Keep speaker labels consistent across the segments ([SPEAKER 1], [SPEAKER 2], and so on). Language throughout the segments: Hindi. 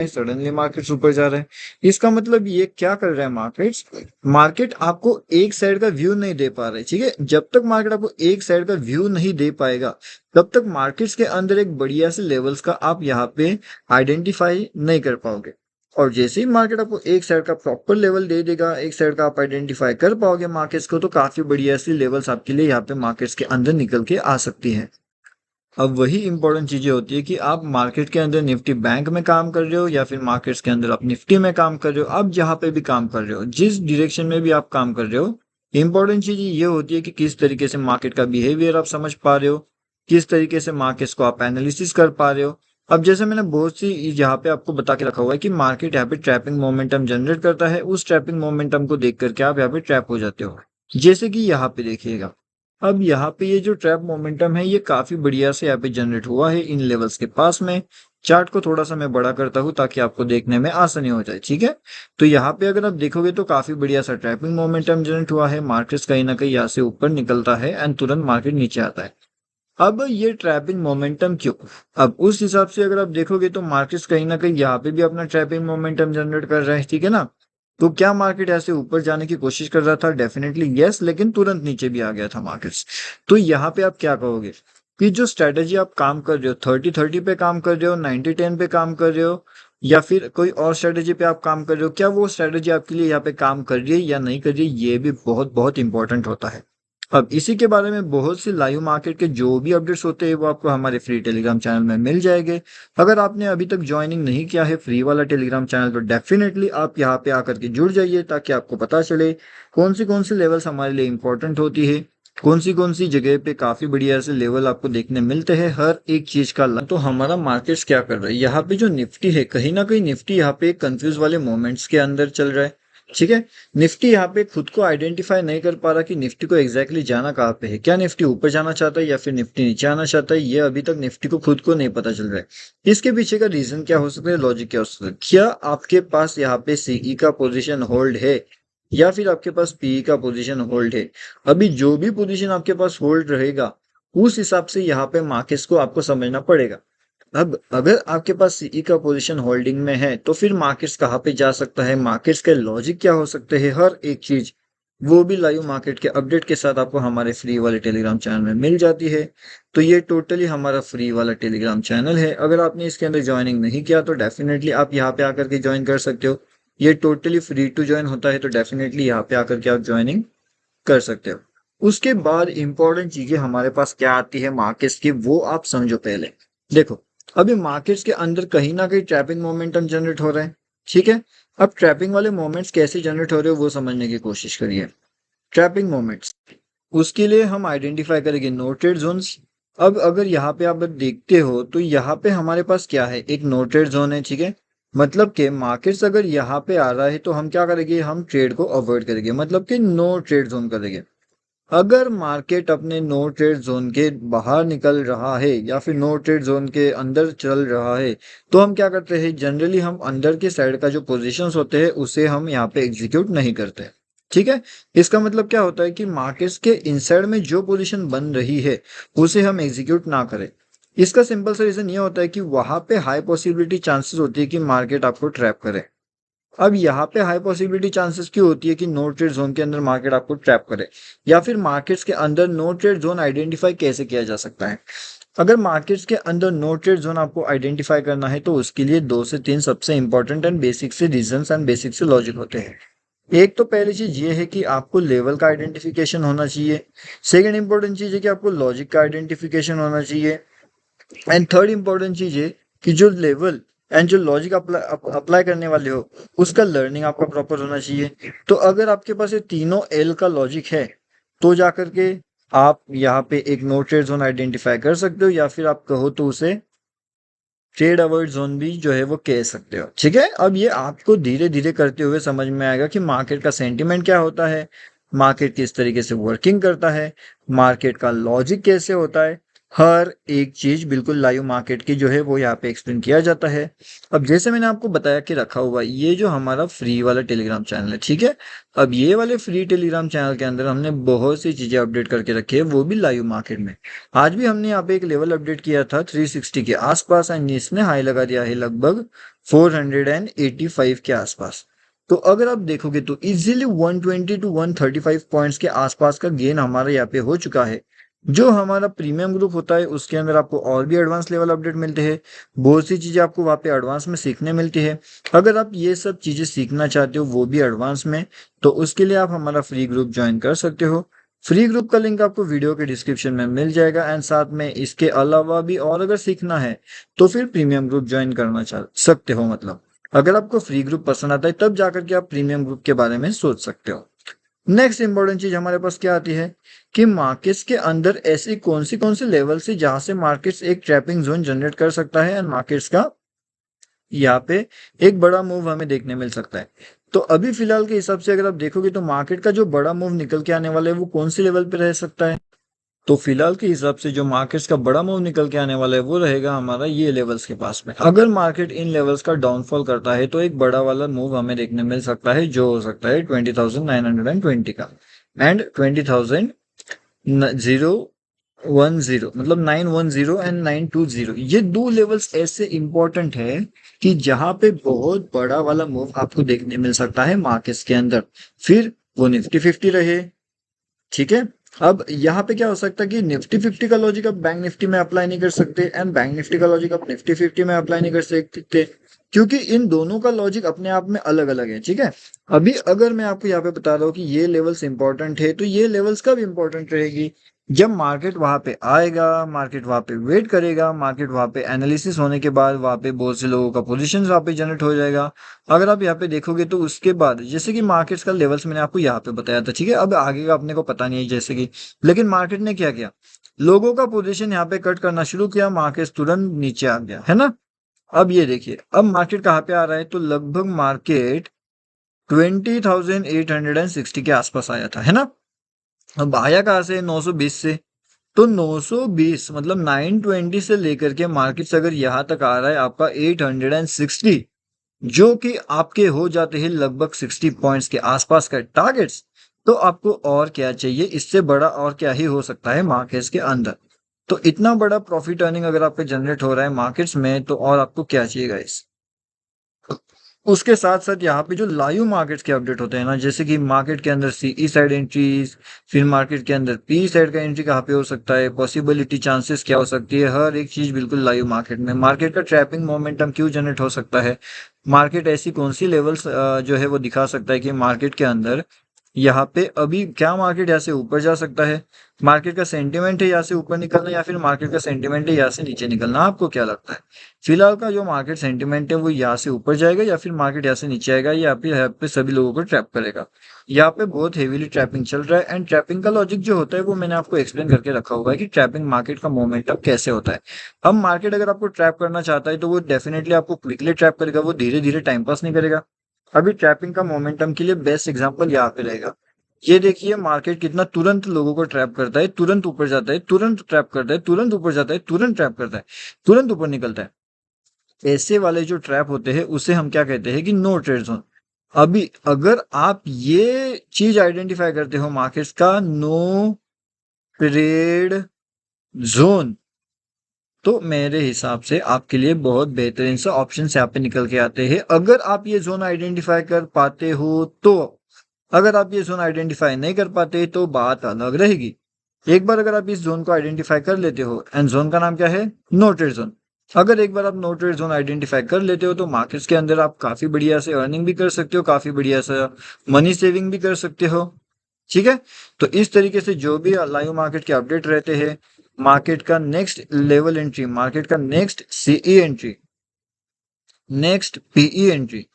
[SPEAKER 1] सडनली मार्केट्स ऊपर जा रहे हैं। इसका मतलब ये क्या कर रहा है मार्केट्स, मार्केट आपको एक साइड का व्यू नहीं दे पा रहे, ठीक है। जब तक मार्केट आपको एक साइड का व्यू नहीं दे पाएगा तब तक मार्केट्स के अंदर एक बढ़िया से लेवल्स का आप यहाँ पे आइडेंटिफाई नहीं कर पाओगे। और जैसे ही मार्केट आपको एक साइड का प्रॉपर लेवल दे देगा, एक साइड का आप आइडेंटिफाई कर पाओगे मार्केट्स को, तो काफी बढ़िया सी लेवल्स आपके लिए यहाँ पे मार्केट्स के अंदर निकल के आ सकती है। अब वही इंपॉर्टेंट चीजें होती है कि आप मार्केट के अंदर निफ्टी बैंक में काम कर रहे हो या फिर मार्केट्स के अंदर आप निफ्टी में काम कर रहे हो, आप जहां पे भी काम कर रहे हो, जिस डायरेक्शन में भी आप काम कर रहे हो, इंपॉर्टेंट चीज ये होती है कि किस तरीके से मार्केट का बिहेवियर आप समझ पा रहे हो, किस तरीके से मार्केट्स को आप एनालिसिस कर पा रहे हो। अब जैसे मैंने बहुत सी यहाँ पे आपको बता के रखा हुआ है कि मार्केट यहाँ पे ट्रैपिंग मोमेंटम जनरेट करता है, उस ट्रैपिंग मोमेंटम को देख करके आप यहाँ पे ट्रैप हो जाते हो। जैसे कि यहाँ पे देखिएगा, अब यहाँ पे ये जो ट्रैप मोमेंटम है ये काफी बढ़िया से यहाँ पे जनरेट हुआ है इन लेवल्स के पास में। चार्ट को थोड़ा सा मैं बड़ा करता हूँ ताकि आपको देखने में आसानी हो जाए, ठीक है। तो यहाँ पे अगर आप देखोगे तो काफी बढ़िया सा ट्रैपिंग मोमेंटम जनरेट हुआ है, मार्केट कहीं ना कहीं यहाँ से ऊपर निकलता है एंड तुरंत मार्केट नीचे आता है। अब ये ट्रैपिंग मोमेंटम क्यों, अब उस हिसाब से अगर आप देखोगे तो मार्केट कहीं ना कहीं यहाँ पे भी अपना ट्रैपिंग मोमेंटम जनरेट कर रहा है, ठीक है ना। तो क्या मार्केट ऐसे ऊपर जाने की कोशिश कर रहा था? डेफिनेटली यस, लेकिन तुरंत नीचे भी आ गया था मार्केट्स। तो यहाँ पे आप क्या कहोगे कि जो स्ट्रेटेजी आप काम कर रहे हो, 30-30 पे काम कर रहे हो, 90-10 पे काम कर रहे हो, या फिर कोई और स्ट्रेटेजी पे आप काम कर रहे हो, क्या वो स्ट्रेटेजी आपके लिए यहाँ पे काम कर रही है या नहीं कर रही है, ये भी बहुत बहुत इंपॉर्टेंट होता है। अब इसी के बारे में बहुत सी लाइव मार्केट के जो भी अपडेट्स होते हैं वो आपको हमारे फ्री टेलीग्राम चैनल में मिल जाएंगे। अगर आपने अभी तक ज्वाइनिंग नहीं किया है फ्री वाला टेलीग्राम चैनल तो डेफिनेटली आप यहाँ पे आकर के जुड़ जाइए, ताकि आपको पता चले कौन सी लेवल्स हमारे लिए इंपॉर्टेंट होती है, कौन सी जगह पे काफी बढ़िया से लेवल आपको देखने मिलते हैं हर एक चीज का। तो हमारा मार्केट्स क्या कर रहा है, यहाँ पे जो निफ्टी है कहीं ना कहीं निफ्टी यहाँ पे कंफ्यूज वाले मोमेंट्स के अंदर चल रहा है, ठीक है। निफ्टी यहाँ पे खुद को आइडेंटिफाई नहीं कर पा रहा कि निफ्टी को एग्जैक्टली जाना कहाँ पे है, क्या निफ्टी ऊपर जाना चाहता है या फिर निफ्टी नीचे आना चाहता है, ये अभी तक निफ्टी को खुद को नहीं पता चल रहा है। इसके पीछे का रीजन क्या हो सकता है, लॉजिक क्या हो सकता है, क्या आपके पास यहाँ पे सीई का पोजीशन होल्ड है या फिर आपके पास पीई का पोजीशन होल्ड है। अभी जो भी पोजीशन आपके पास होल्ड रहेगा उस हिसाब से यहाँ पे मार्केट्स को आपको समझना पड़ेगा। अब अगर आपके पास सीई का पोजीशन होल्डिंग में है तो फिर मार्केट्स कहाँ पे जा सकता है, मार्केट्स के लॉजिक क्या हो सकते हैं, हर एक चीज वो भी लाइव मार्केट के अपडेट के साथ आपको हमारे फ्री वाले टेलीग्राम चैनल में मिल जाती है। तो ये टोटली हमारा फ्री वाला टेलीग्राम चैनल है, अगर आपने इसके अंदर ज्वाइनिंग नहीं किया तो डेफिनेटली आप यहाँ पे आकर के ज्वाइन कर सकते हो। ये टोटली फ्री टू ज्वाइन होता है, तो डेफिनेटली यहाँ पे आकर के आप ज्वाइनिंग कर सकते हो। उसके बाद इंपॉर्टेंट चीजें हमारे पास क्या आती है मार्केट्स की, वो आप समझो पहले। देखो, अभी मार्केट्स के अंदर कहीं ना कहीं ट्रैपिंग मोमेंटम जनरेट हो रहा है, ठीक है। अब ट्रैपिंग वाले मोमेंट्स कैसे जनरेट हो रहे हो वो समझने की कोशिश करिए। ट्रैपिंग मोमेंट्स, उसके लिए हम आइडेंटिफाई करेंगे नो ट्रेड जोन्स। अब अगर यहाँ पे आप देखते हो तो यहाँ पे हमारे पास क्या है, एक नो ट्रेड जोन है, ठीक है। मतलब कि मार्केट्स अगर यहाँ पे आ रहा है तो हम क्या करेंगे, हम ट्रेड को अवॉइड करेंगे, मतलब कि नो ट्रेड जोन करेंगे। अगर मार्केट अपने नो ट्रेड जोन के बाहर निकल रहा है या फिर नो ट्रेड जोन के अंदर चल रहा है तो हम क्या करते हैं, जनरली हम अंदर के साइड का जो पोजीशंस होते हैं उसे हम यहाँ पे एग्जीक्यूट नहीं करते, ठीक है। इसका मतलब क्या होता है कि मार्केट्स के इनसाइड में जो पोजीशन बन रही है उसे हम एग्जीक्यूट ना करें। इसका सिंपल सा रीजन ये होता है कि वहां पे हाई पॉसिबिलिटी चांसेस होती है कि मार्केट आपको ट्रैप करे। अब यहाँ पे हाई पॉसिबिलिटी चांसेस क्यों होती है कि नो ट्रेड जोन के अंदर मार्केट आपको ट्रैप करे, या फिर मार्केट्स के अंदर नो ट्रेड जोन आइडेंटिफाई कैसे किया जा सकता है। अगर मार्केट्स के अंदर नो ट्रेड जोन आपको आइडेंटिफाई करना है तो उसके लिए 2 से 3 सबसे इंपॉर्टेंट एंड बेसिक से रीजंस एंड बेसिक से लॉजिक होते हैं। एक तो पहली चीज ये है कि आपको लेवल का आइडेंटिफिकेशन होना चाहिए। सेकेंड इंपॉर्टेंट चीज है कि आपको लॉजिक का आइडेंटिफिकेशन होना चाहिए। एंड थर्ड इंपॉर्टेंट चीज है कि जो लेवल एंड जो लॉजिक अप्लाई करने वाले हो उसका लर्निंग आपका प्रॉपर होना चाहिए। तो अगर आपके पास ये तीनों एल का लॉजिक है तो जाकर के आप यहाँ पे एक नो ट्रेड जोन आइडेंटिफाई कर सकते हो, या फिर आप कहो तो उसे ट्रेड अवॉइड जोन भी जो है वो कह सकते हो, ठीक है। अब ये आपको धीरे धीरे करते हुए समझ में आएगा कि मार्केट का सेंटिमेंट क्या होता है, मार्केट किस तरीके से वर्किंग करता है, मार्केट का लॉजिक कैसे होता है, हर एक चीज बिल्कुल लाइव मार्केट की जो है वो यहाँ पे एक्सप्लेन किया जाता है। अब जैसे मैंने आपको बताया कि रखा हुआ ये जो हमारा फ्री वाला टेलीग्राम चैनल है, ठीक है। अब ये वाले फ्री टेलीग्राम चैनल के अंदर हमने बहुत सी चीजें अपडेट करके रखी है, वो भी लाइव मार्केट में। आज भी हमने यहाँ पे एक लेवल अपडेट किया था 360 के आसपास एंड इसने हाई लगा दिया है लगभग 485 के आसपास। तो अगर आप देखोगे तो इजीली 120 टू 135 पॉइंट्स के आसपास का गेन हमारा यहाँ पे हो चुका है। जो हमारा प्रीमियम ग्रुप होता है उसके अंदर आपको और भी एडवांस लेवल अपडेट मिलते हैं, बहुत सी चीज़ें आपको वहाँ पे एडवांस में सीखने मिलती है। अगर आप ये सब चीज़ें सीखना चाहते हो वो भी एडवांस में, तो उसके लिए आप हमारा फ्री ग्रुप ज्वाइन कर सकते हो। फ्री ग्रुप का लिंक आपको वीडियो के डिस्क्रिप्शन में मिल जाएगा। एंड साथ में इसके अलावा भी और अगर सीखना है तो फिर प्रीमियम ग्रुप ज्वाइन करना चाह सकते हो। मतलब अगर आपको फ्री ग्रुप पसंद आता है तब जाकर के आप प्रीमियम ग्रुप के बारे में सोच सकते हो। नेक्स्ट इंपॉर्टेंट चीज हमारे पास क्या आती है कि मार्केट्स के अंदर ऐसी कौन सी लेवल से जहां से मार्केट्स एक ट्रैपिंग जोन जनरेट कर सकता है एंड मार्केट्स का यहाँ पे एक बड़ा मूव हमें देखने मिल सकता है। तो अभी फिलहाल के हिसाब से अगर आप देखोगे तो मार्केट का जो बड़ा मूव निकल के आने वाला है वो कौन सी लेवल पे रह सकता है। तो फिलहाल के हिसाब से जो मार्केट्स का बड़ा मूव निकल के आने वाला है वो रहेगा हमारा ये लेवल्स के पास में। अगर मार्केट इन लेवल्स का डाउनफॉल करता है तो एक बड़ा वाला मूव हमें देखने मिल सकता है जो हो सकता है 20,920 का एंड 20,010, मतलब 910 एंड 920। ये दो लेवल्स ऐसे इंपॉर्टेंट है कि जहां पे बहुत बड़ा वाला मूव आपको देखने मिल सकता है मार्केट्स के अंदर। फिर वो निफ्टी 50 रहे, ठीक है। अब यहाँ पे क्या हो सकता है कि निफ्टी 50 का लॉजिक आप बैंक निफ्टी में अप्लाई नहीं कर सकते एंड बैंक निफ्टी का लॉजिक आप निफ्टी 50 में अप्लाई नहीं कर सकते, क्योंकि इन दोनों का लॉजिक अपने आप में अलग अलग है, ठीक है। अभी अगर मैं आपको यहाँ पे बता रहा हूँ कि ये लेवल्स इंपॉर्टेंट है तो ये लेवल्स कब इंपॉर्टेंट रहेगी, जब मार्केट वहां पे आएगा, मार्केट वहां पे वेट करेगा, मार्केट वहां पे एनालिसिस होने के बाद वहां पे बहुत से लोगों का पोजीशन वहां पे जनरेट हो जाएगा। अगर आप यहाँ पे देखोगे तो उसके बाद जैसे कि मार्केट्स का लेवल्स मैंने आपको यहाँ पे बताया था, ठीक है। अब आगे का अपने को पता नहीं है जैसे कि, लेकिन मार्केट ने क्या किया, लोगों का पोजीशन यहाँ पे कट करना शुरू किया, मार्केट तुरंत नीचे आ गया, है ना। अब ये देखिए अब मार्केट कहाँ पे आ रहा है, तो लगभग मार्केट 20,860 के आसपास आया था, है ना। अब आया कहाँ से, 920 से। तो 920 मतलब 920 से लेकर के मार्केट्स अगर यहाँ तक आ रहा है आपका 860, जो कि आपके हो जाते हैं लगभग 60 पॉइंट्स के आसपास का टारगेट्स, तो आपको और क्या चाहिए, इससे बड़ा और क्या ही हो सकता है मार्केट्स के अंदर। तो इतना बड़ा प्रॉफिट अर्निंग अगर आपका जनरेट हो रहा है मार्केट्स में तो और आपको क्या चाहिए गाइस। उसके साथ साथ यहाँ पे जो लाइव मार्केट्स के अपडेट होते हैं ना, जैसे कि मार्केट के अंदर सीई साइड एंट्रीज, फिर मार्केट के अंदर पी साइड का एंट्री कहाँ पे हो सकता है, पॉसिबिलिटी चांसेस क्या हो सकती है, हर एक चीज बिल्कुल लाइव मार्केट में। मार्केट का ट्रैपिंग मोमेंटम क्यों जनरेट हो सकता है, मार्केट ऐसी कौन सी लेवल्स जो है वो दिखा सकता है कि मार्केट के अंदर यहाँ पे अभी क्या मार्केट यहाँ से ऊपर जा सकता है, मार्केट का सेंटिमेंट है यहाँ से ऊपर निकलना या फिर मार्केट का सेंटिमेंट है यहाँ से नीचे निकलना, आपको क्या लगता है। फिलहाल का जो मार्केट सेंटिमेंट है वो यहाँ से ऊपर जाएगा या फिर मार्केट यहाँ से नीचे आएगा, यहाँ पे सभी लोगों को ट्रैप करेगा। यहाँ पे बहुत हेवीली ट्रैपिंग चल रहा है एंड ट्रैपिंग का लॉजिक जो होता है वो मैंने आपको एक्सप्लेन करके रखा हुआ है कि ट्रैपिंग मार्केट का मोमेंटम कैसे होता है। अब मार्केट अगर आपको ट्रैप करना चाहता है तो वो डेफिनेटली आपको क्विकली ट्रैप करेगा, वो धीरे धीरे टाइम पास नहीं करेगा। अभी ट्रैपिंग का मोमेंटम के लिए बेस्ट एग्जांपल यहाँ पे रहेगा। ये देखिए मार्केट कितना तुरंत लोगों को ट्रैप करता है, तुरंत ऊपर जाता है, तुरंत ट्रैप करता है, तुरंत ऊपर जाता है, तुरंत ट्रैप करता है, तुरंत ऊपर निकलता है। ऐसे वाले जो ट्रैप होते हैं उसे हम क्या कहते हैं कि नो ट्रेड जोन। अभी अगर आप ये चीज आइडेंटिफाई करते हो मार्केट्स का नो ट्रेड जोन, तो मेरे हिसाब से आपके लिए बहुत बेहतरीन सा ऑप्शन यहाँ पे निकल के आते हैं। अगर आप ये जोन आइडेंटिफाई कर पाते हो तो, अगर आप ये जोन आइडेंटिफाई नहीं कर पाते तो बात अलग रहेगी। एक बार अगर आप इस जोन को आइडेंटिफाई कर लेते हो, एंड जोन का नाम क्या है, नो ट्रेड जोन। अगर एक बार आप नो ट्रेड जोन आइडेंटिफाई कर लेते हो तो मार्केट्स के अंदर आप काफी बढ़िया से अर्निंग भी कर सकते हो, काफी बढ़िया से मनी सेविंग भी कर सकते हो, ठीक है। तो इस तरीके से जो भी लाइव मार्केट के अपडेट रहते हैं, मार्केट का नेक्स्ट लेवल एंट्री, मार्केट का next CE entry, next PE entry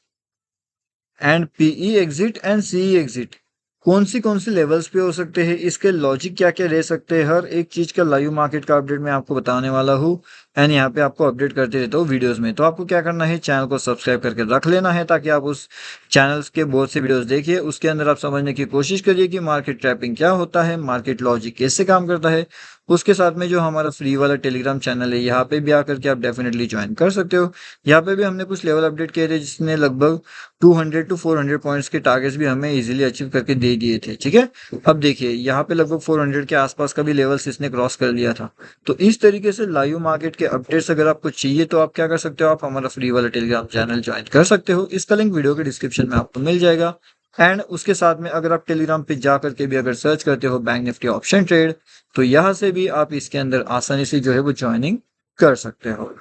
[SPEAKER 1] and PE exit and CE exit कौन सी लेवल्स पे हो सकते हैं, इसके लॉजिक क्या क्या रह सकते हैं, हर एक चीज का लाइव मार्केट का अपडेट मैं आपको बताने वाला हूँ। एंड यहाँ पे आपको अपडेट करते रहता हूँ वीडियोस में। तो आपको क्या करना है, चैनल को सब्सक्राइब करके रख लेना है ताकि आप उस चैनल्स के बहुत से वीडियोस देखिए, उसके अंदर आप समझने की कोशिश करिए कि मार्केट ट्रैपिंग क्या होता है, मार्केट लॉजिक कैसे काम करता है। उसके साथ में जो हमारा फ्री वाला टेलीग्राम चैनल है यहाँ पे भी आकर के आप डेफिनेटली ज्वाइन कर सकते हो। यहाँ पे भी हमने कुछ लेवल अपडेट किए थे जिसने लगभग 200 टू 400 पॉइंट्स के टारगेट्स भी हमें इजीली अचीव करके दे दिए थे, ठीक है। अब देखिए यहाँ पे लगभग 400 के आसपास का भी लेवल्स इसने क्रॉस कर लिया था। तो इस तरीके से लाइव मार्केट के के अपडेट्स अगर आपको चाहिए तो आप क्या कर सकते हो, आप हमारा फ्री वाला टेलीग्राम चैनल ज्वाइन कर सकते हो। इसका लिंक वीडियो के डिस्क्रिप्शन में आपको मिल जाएगा। एंड उसके साथ में अगर आप टेलीग्राम पे जा करके भी अगर सर्च करते हो बैंक निफ्टी ऑप्शन ट्रेड, तो यहाँ से भी आप इसके अंदर आसानी से जो है वो ज्वाइनिंग कर सकते हो।